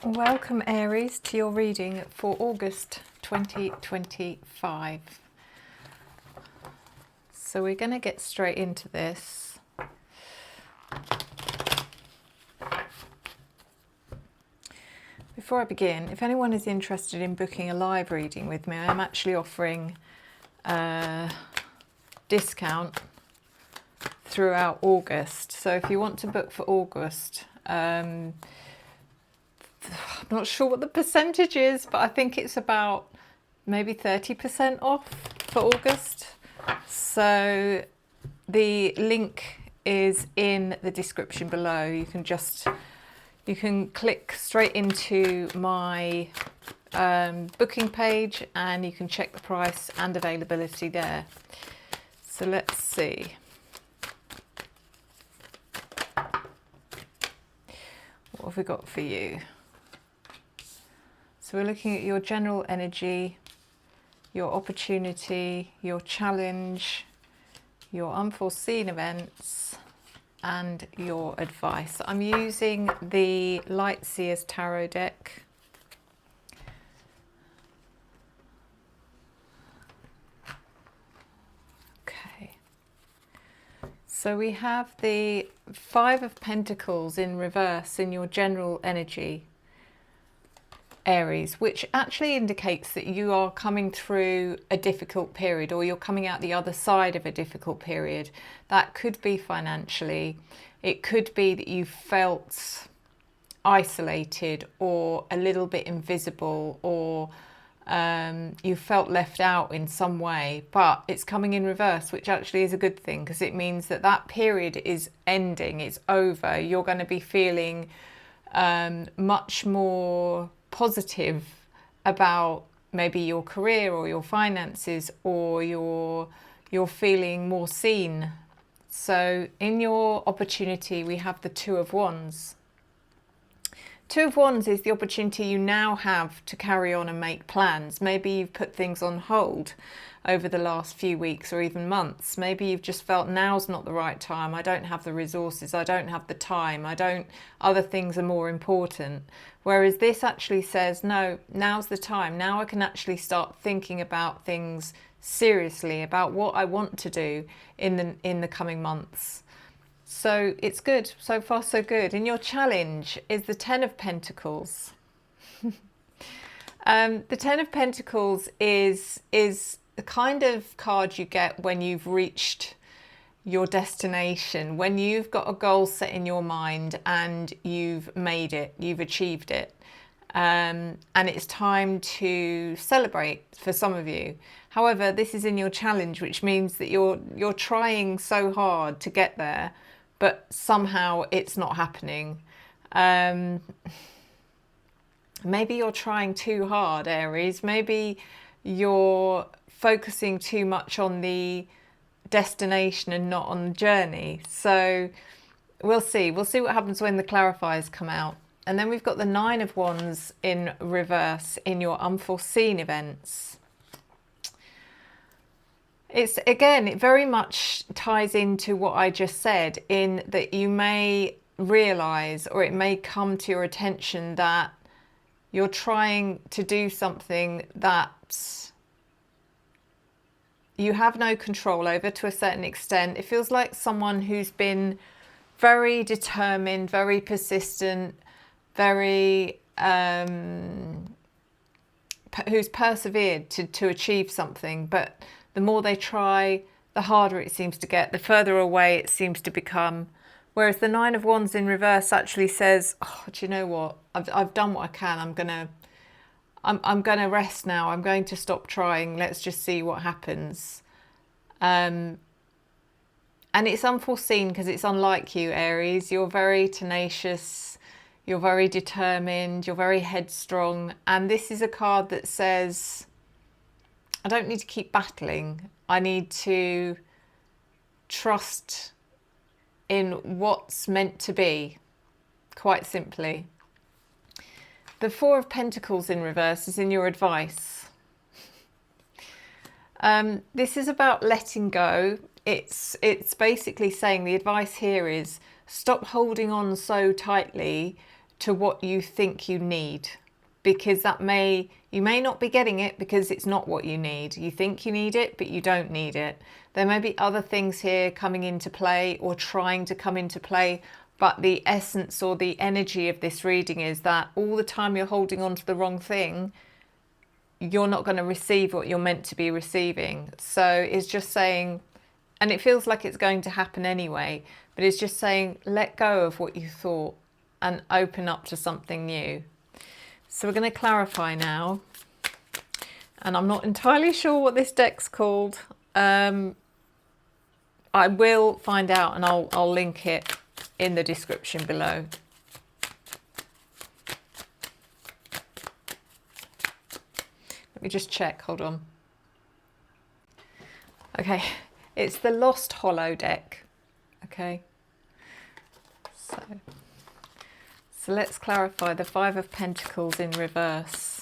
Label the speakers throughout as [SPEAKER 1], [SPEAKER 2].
[SPEAKER 1] Welcome Aries to your reading for August 2025. So we're going to get straight into this. Before I begin, if anyone is interested in booking a live reading with me, I'm actually offering a discount throughout August. So if you want to book for August, I'm not sure what the percentage is, but I think it's about maybe 30% off for August. So the link is in the description below. You can click straight into my booking page and you can check the price and availability there. So let's see. What have we got for you? So we're looking at your general energy, your opportunity, your challenge, your unforeseen events, and your advice. I'm using the Light Seers Tarot deck. Okay. So we have the Five of Pentacles in reverse in your general energy, Aries, which actually indicates that you are coming through a difficult period, or you're coming out the other side of a difficult period. That could be financially. It could be that you felt isolated or a little bit invisible, or you felt left out in some way, but it's coming in reverse, which actually is a good thing, because it means that that period is ending, it's over. You're going to be feeling much more positive about maybe your career or your finances, or you're feeling more seen. So in your opportunity we have the Two of Wands. Two of Wands is the opportunity you now have to carry on and make plans. Maybe you've put things on hold over the last few weeks or even months. Maybe you've just felt now's not the right time. I don't have the resources. I don't have the time. Other things are more important. Whereas this actually says, no, now's the time. Now I can actually start thinking about things seriously, about what I want to do in the coming months. So it's good. So far, so good. And your challenge is the Ten of Pentacles. The Ten of Pentacles is the kind of card you get when you've reached your destination, when you've got a goal set in your mind and you've made it, you've achieved it. And it's time to celebrate for some of you. However, this is in your challenge, which means that you're trying so hard to get there, but somehow it's not happening. Maybe you're trying too hard, Aries. Maybe you're focusing too much on the destination and not on the journey. So we'll see. We'll see what happens when the clarifiers come out. And then we've got the Nine of Wands in reverse in your unforeseen events. It's, again, it very much ties into what I just said, in that you may realize, or it may come to your attention, that you're trying to do something that you have no control over to a certain extent. It feels like someone who's been very determined, very persistent, very who's persevered to achieve something, but the more they try, the harder it seems to get, the further away it seems to become. Whereas the Nine of Wands in reverse actually says, oh, do you know what? I've done what I can. I'm gonna rest now. I'm going to stop trying. Let's just see what happens. And it's unforeseen because it's unlike you, Aries. You're very tenacious. You're very determined. You're very headstrong. And this is a card that says, I don't need to keep battling. I need to trust in what's meant to be, quite simply. The Four of Pentacles in reverse is in your advice. This is about letting go. It's basically saying the advice here is stop holding on so tightly to what you think you need, because you may not be getting it because it's not what you need. You think you need it, but you don't need it. There may be other things here coming into play or trying to come into play, but the essence or the energy of this reading is that all the time you're holding on to the wrong thing, you're not going to receive what you're meant to be receiving. So it's just saying, and it feels like it's going to happen anyway, but it's just saying, let go of what you thought and open up to something new. So we're going to clarify now. And I'm not entirely sure what this deck's called. I will find out, and I'll link it in the description below. Let me just check, hold on. Okay, it's the Lost Hollow deck. Okay, so let's clarify the Five of Pentacles in reverse.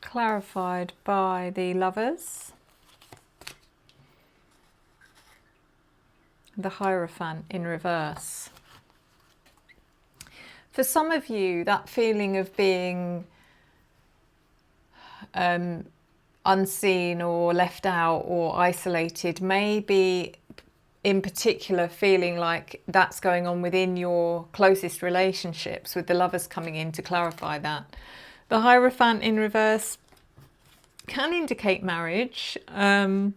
[SPEAKER 1] Clarified by the Lovers, the Hierophant in reverse. For some of you, that feeling of being unseen or left out or isolated may be in particular feeling like that's going on within your closest relationships, with the Lovers coming in to clarify that. The Hierophant in reverse can indicate marriage. So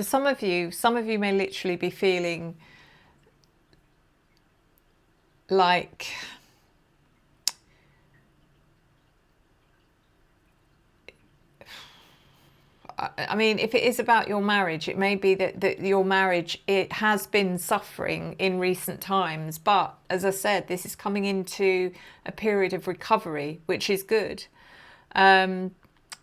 [SPEAKER 1] some of you may literally be feeling like I mean, if it is about your marriage, it may be that your marriage, it has been suffering in recent times. But as I said, this is coming into a period of recovery, which is good. The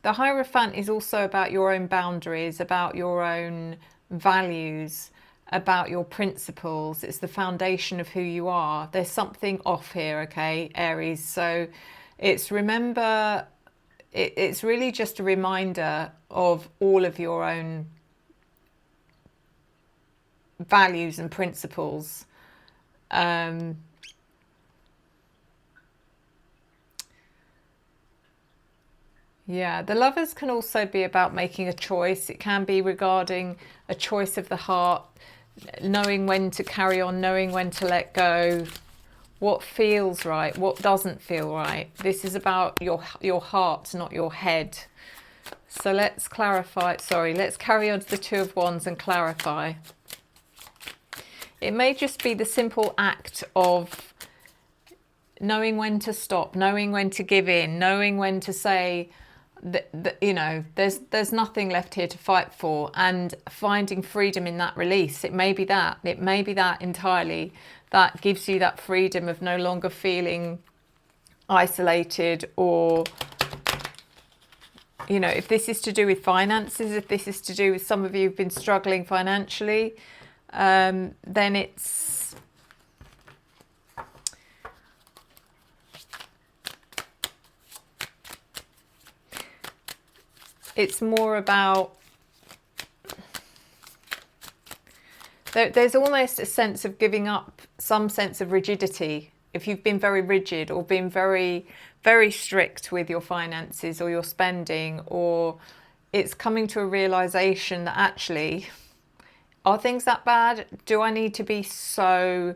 [SPEAKER 1] Hierophant is also about your own boundaries, about your own values, about your principles. It's the foundation of who you are. There's something off here, okay, Aries? So it's it's really just a reminder of all of your own values and principles. Yeah, the Lovers can also be about making a choice. It can be regarding a choice of the heart, knowing when to carry on, knowing when to let go, what feels right, what doesn't feel right. This is about your heart, not your head. So let's clarify, let's carry on to the Two of Wands and clarify. It may just be the simple act of knowing when to stop, knowing when to give in, knowing when to say that you know, there's nothing left here to fight for, and finding freedom in that release. It may be that entirely that gives you that freedom of no longer feeling isolated, or you know, if this is to do with finances, if this is to do with some of you who've been struggling financially, then it's more about, there's almost a sense of giving up some sense of rigidity. If you've been very rigid or been very, very strict with your finances or your spending, or it's coming to a realization that actually, are things that bad? Do I need to be so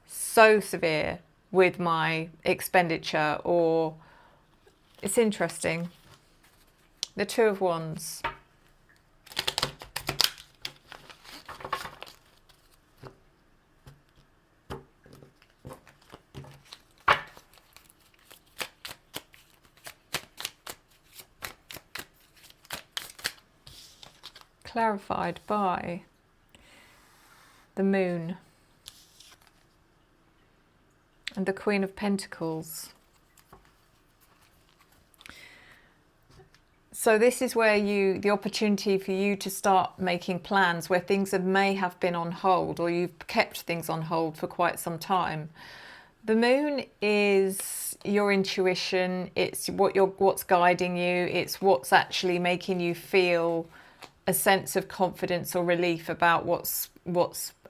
[SPEAKER 1] severe with my expenditure? Or it's interesting. The Two of Wands. Clarified by the Moon, and the Queen of Pentacles. So this is where the opportunity for you to start making plans where things may have been on hold, or you've kept things on hold for quite some time. The Moon is your intuition. It's what's guiding you. It's what's actually making you feel a sense of confidence or relief about what's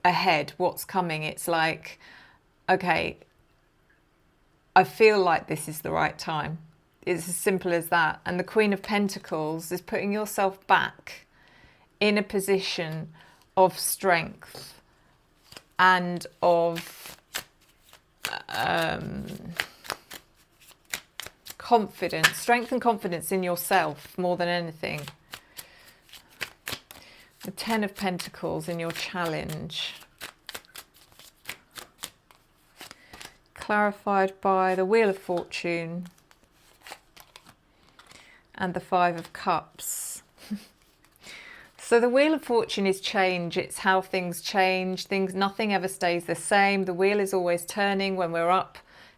[SPEAKER 1] ahead, what's coming. It's like, okay, I feel like this is the right time. It's as simple as that. And the Queen of Pentacles is putting yourself back in a position of strength and of confidence, strength and confidence in yourself more than anything. The Ten of Pentacles in your challenge, clarified by the Wheel of Fortune and the Five of Cups. So the Wheel of Fortune is change. It's how things change. Nothing ever stays the same. The wheel is always turning. When we're up,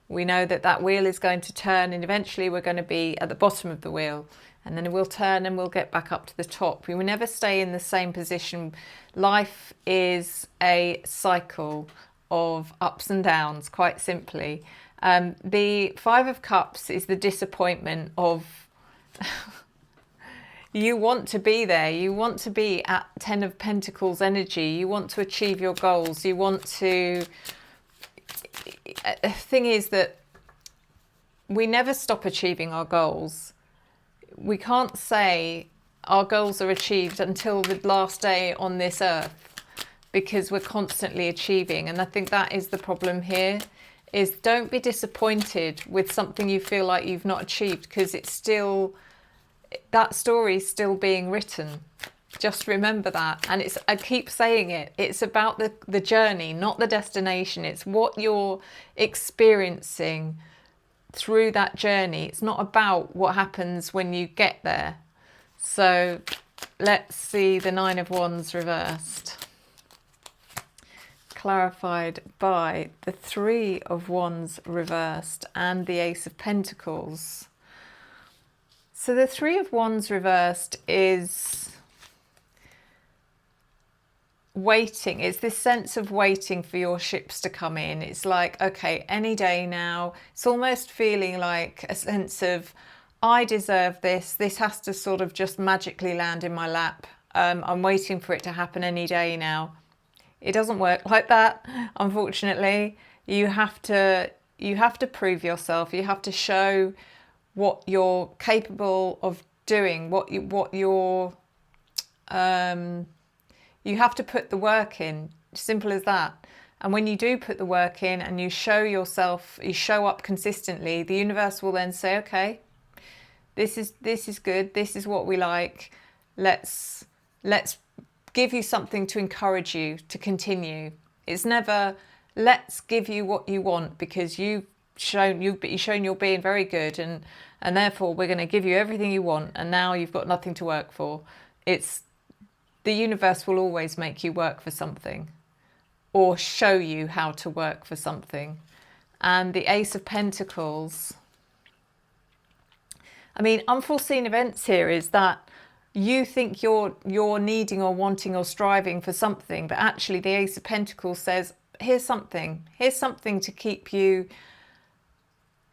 [SPEAKER 1] we know that that wheel is going to turn, and eventually we're going to be at the bottom of the wheel, and then it will turn and we'll get back up to the top. We will never stay in the same position. Life is a cycle of ups and downs, quite simply. The Five of Cups is the disappointment of you want to be there. You want to be at Ten of Pentacles energy. You want to achieve your goals. You want to... The thing is that we never stop achieving our goals. We can't say our goals are achieved until the last day on this earth, because we're constantly achieving. And I think that is the problem here, is don't be disappointed with something you feel like you've not achieved, because it's still... that story is still being written. Just remember that. And I keep saying it, it's about the journey, not the destination. It's what you're experiencing through that journey. It's not about what happens when you get there. So let's see the Nine of Wands reversed, clarified by the Three of Wands reversed and the Ace of Pentacles. So the Three of Wands reversed is waiting. It's this sense of waiting for your ships to come in. It's like, okay, any day now. It's almost feeling like a sense of, I deserve this. This has to sort of just magically land in my lap. I'm waiting for it to happen any day now. It doesn't work like that, unfortunately. You have to prove yourself. You have to show what you're capable of doing, you have to put the work in. Simple as that. And when you do put the work in and you show yourself, you show up consistently, the universe will then say, okay, this is good, this is what we like. Let's give you something to encourage you to continue. It's never let's give you what you want because you've shown you're being very good, and therefore we're going to give you everything you want, and now you've got nothing to work for. It's the universe will always make you work for something or show you how to work for something. And the Ace of Pentacles, I mean, unforeseen events here is that you think you're needing or wanting or striving for something, but actually the Ace of Pentacles says, here's something to keep you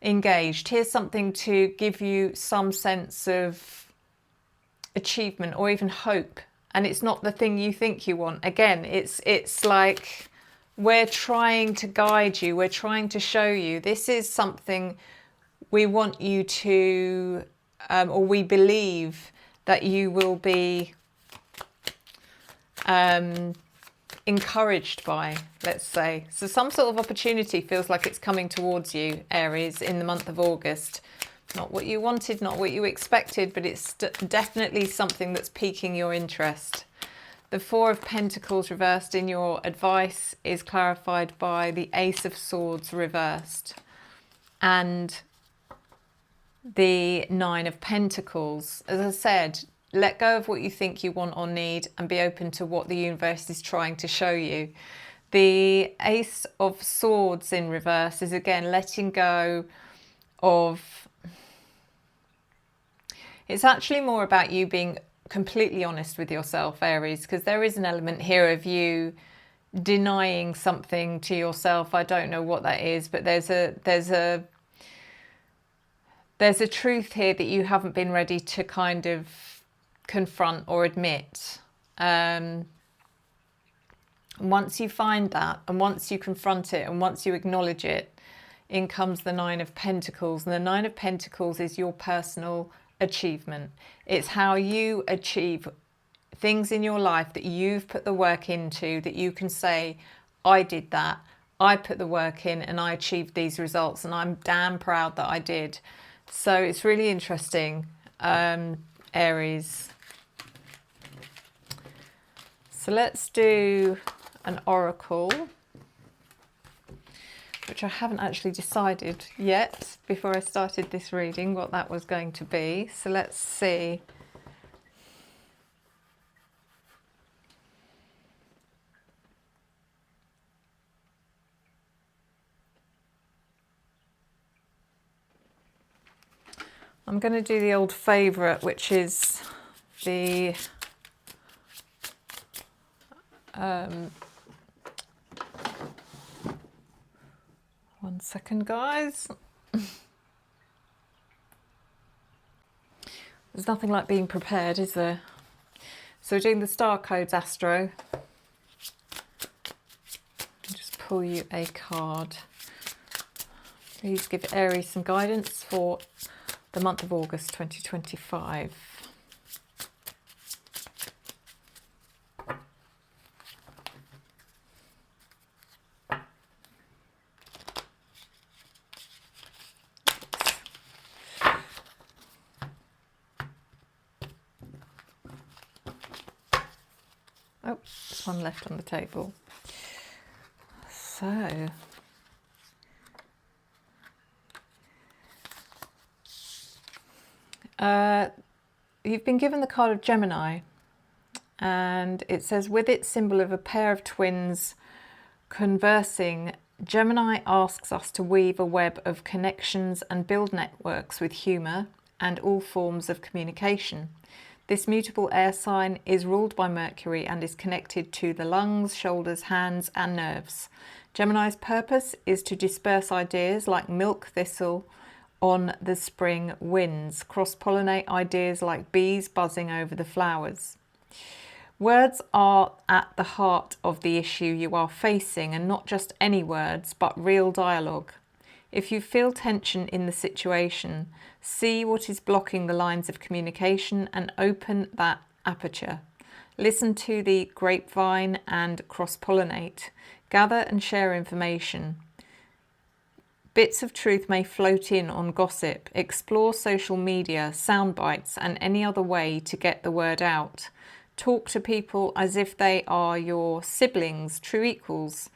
[SPEAKER 1] engaged. Here's something to give you some sense of achievement or even hope. And it's not the thing you think you want. Again, it's like we're trying to guide you. We're trying to show you this is something we want you to, or we believe that you will be encouraged by, let's say. So some sort of opportunity feels like it's coming towards you, Aries, in the month of August. Not what you wanted, not what you expected, but it's definitely something that's piquing your interest. The Four of Pentacles reversed in your advice is clarified by the Ace of Swords reversed and the Nine of Pentacles. As I said, let go of what you think you want or need and be open to what the universe is trying to show you. The Ace of Swords in reverse is again letting go of... It's actually more about you being completely honest with yourself, Aries, because there is an element here of you denying something to yourself. I don't know what that is, but there's a truth here that you haven't been ready to kind of confront or admit. Once you find that, and once you confront it, and once you acknowledge it, in comes the Nine of Pentacles. And the Nine of Pentacles is your personal achievement. It's how you achieve things in your life that you've put the work into, that you can say, I did that, I put the work in and I achieved these results, and I'm damn proud that I did. So it's really interesting, Aries. So let's do an oracle, which I haven't actually decided yet before I started this reading what that was going to be. So let's see. I'm going to do the old favourite, which is the one second, guys. There's nothing like being prepared, is there? So doing the star codes, Astro. Just pull you a card. Please give Aries some guidance for the month of August 2025. Oh, there's one left on the table. So, you've been given the card of Gemini, and it says, with its symbol of a pair of twins conversing, Gemini asks us to weave a web of connections and build networks with humour and all forms of communication. This mutable air sign is ruled by Mercury and is connected to the lungs, shoulders, hands and nerves. Gemini's purpose is to disperse ideas like milk thistle on the spring winds, cross-pollinate ideas like bees buzzing over the flowers. Words are at the heart of the issue you are facing, and not just any words, but real dialogue. If you feel tension in the situation, see what is blocking the lines of communication and open that aperture. Listen to the grapevine and cross-pollinate. Gather and share information. Bits of truth may float in on gossip. Explore social media, sound bites, and any other way to get the word out. Talk to people as if they are your siblings, true equals.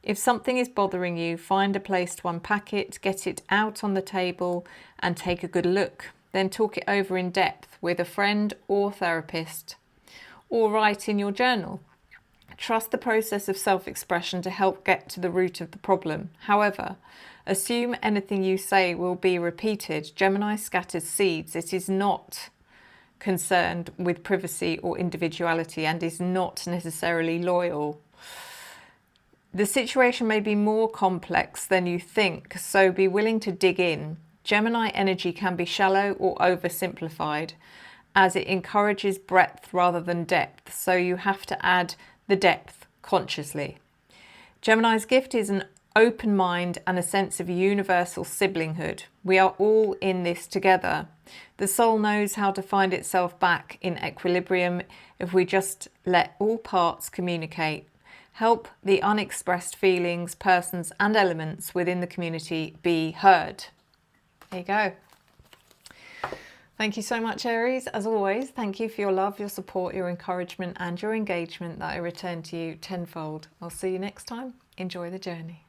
[SPEAKER 1] If something is bothering you, find a place to unpack it, get it out on the table and take a good look. Then talk it over in depth with a friend or therapist, or write in your journal. Trust the process of self-expression to help get to the root of the problem. However, assume anything you say will be repeated. Gemini scatters seeds. It is not concerned with privacy or individuality and is not necessarily loyal. The situation may be more complex than you think, so be willing to dig in. Gemini energy can be shallow or oversimplified, as it encourages breadth rather than depth, so you have to add the depth consciously. Gemini's gift is an open mind and a sense of universal siblinghood. We are all in this together. The soul knows how to find itself back in equilibrium if we just let all parts communicate. Help the unexpressed feelings, persons and elements within the community be heard. There you go. Thank you so much, Aries. As always, thank you for your love, your support, your encouragement and your engagement that I return to you tenfold. I'll see you next time. Enjoy the journey.